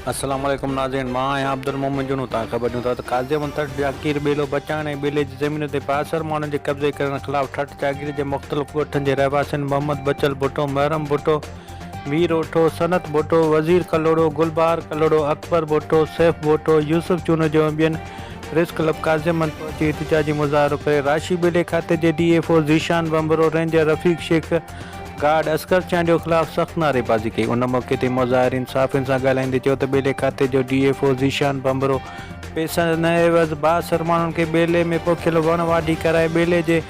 अस्सलाम वालेकुम नाज़रीन, मां आहियां अब्दुल मोमिन जुनू। तव्हां ख़बर ॾियूं था त काज़िम ठठ जागीर ॿेलो बचाइण ऐं ॿेले जी ज़मीन ते पासर माण्हुनि जे कब्ज़े करण ख़िलाफ़ ठठ जागीर जे मुख़्तलिफ़ ॻोठनि जे रहवासियुनि मोहम्मद बचल भुट्टो, महरम भुट्टो, वीर ओठो, सनत भुट्टो, वज़ीर कलोड़ो, गुलबार कलोड़ो, अकबर भुट्टो, सैफ भुट्टो, यूसुफ चून जो ॿियनि प्रेस क्लब काज़िमन पहुची एहतिजाजी मुज़ाहिरो करे राशी ॿेले खाते जे DFO ज़ीशान बंबरो, रेंजर रफ़ीक शेख, गार्ड असगर चांडियो ख़िलाफ़ सख़्त नारेबाज़ी कई। उन मौक़े ते मुज़ाहिरीन साफ़ियुनि सां ॻाल्हाईंदे चयो त ॿेले खाते जो DFO ज़ीशान बंबरो पैसा न एवज़ बासर माण्हुनि खे ॿेले में पोखियल वण वाढी कराए ॿेले जे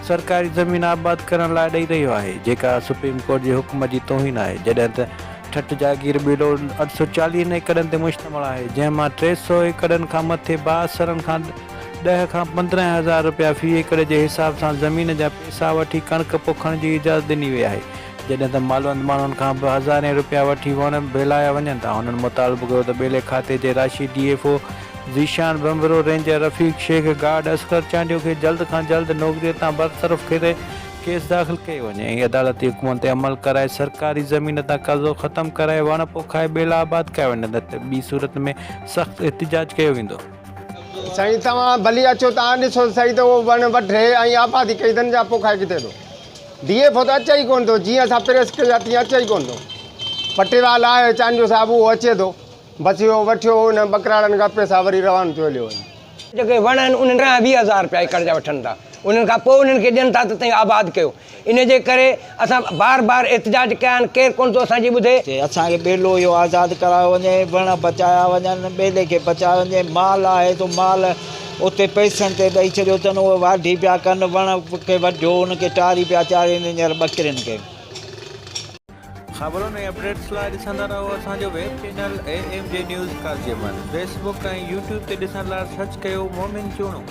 सरकारी ज़मीन आबाद करण लाइ ॾेई रहियो आहे, जेका सुप्रीम कोर्ट जे हुकुम जी तौहीन आहे। जॾहिं त ठठ जागीर ॿेलो 840 एकड़नि ते मुश्तमिल आहे, जंहिंमां 300 एकड़नि खां मथे बासरनि खां 10 खां 15,000 रुपया फ़ी एकड़ जे हिसाब सां ज़मीन जा पैसा वठी कणिक पोखण जी इजाज़त ॾिनी वई आहे। जॾहिं त मालवंत माण्हुनि खां बि हज़ारें रुपया वठी वण बेलाया वञनि था। हुननि मुतालबो कयो त ॿेले खाते जे राशि DFO ज़ीशान बंबरो, रेंजर रफ़ीक शेख, गार्ड असगर चांडियो खे जल्द खां जल्द नौकरीअ तां बरतरफ़ करे केस दाख़िल कयो वञे ऐं अदालती हुकुमनि ते अमल कराए सरकारी ज़मीन तां कब्ज़ो ख़तमु कराए वण पोखाए ॿेला आबाद कया वञनि, न त ॿी सूरत में सख़्तु एहतिजाज कयो वेंदो। साईं तव्हां भली अचो, तव्हां ॾिसो सही त उहो वण वढे ऐं आबादी कई अथनि जा पोखाए किथे थो। DFO त अचे ई कोन थो, जीअं असां प्रेस कया तीअं अचे ई कोन थो। पटेवाल आहे चांडियो साहिबु, उहो अचे थो, बसि इहो वठियो हुन बकराड़नि खां पैसा वरी रवानो थियो हलियो वञे। जेके वण आहिनि उन्हनि खां 20,000 रुपया एकड़ जा वठनि था, उन्हनि खां पोइ उन्हनि खे ॾियनि था त तव्हां आबाद कयो। इन जे करे असां बार बार एहतिजाज कया आहिनि, केरु कोन थो असांजी ॿुधे। असांखे ॿेलो इहो आज़ादु करायो वञे, वण बचाया वञनि, ॿेले खे बचायो वञे। माल आहे त माल उते पैसनि ते ॾेई छॾियो अथनि, उहे वाढी पिया कनि, वण खे वढियो, उनखे टारी पिया चाढ़ीनि हींअर ॿकिरियुनि खे। ख़बरुनि ऐं अपडेट्स लाइ ॾिसंदा रहो असांजो वेब चैनल AMJ न्यूज़ काज़िमन। फेसबुक ऐं YouTube ते ॾिसण लाइ सर्च कयो मोमिन चूणू।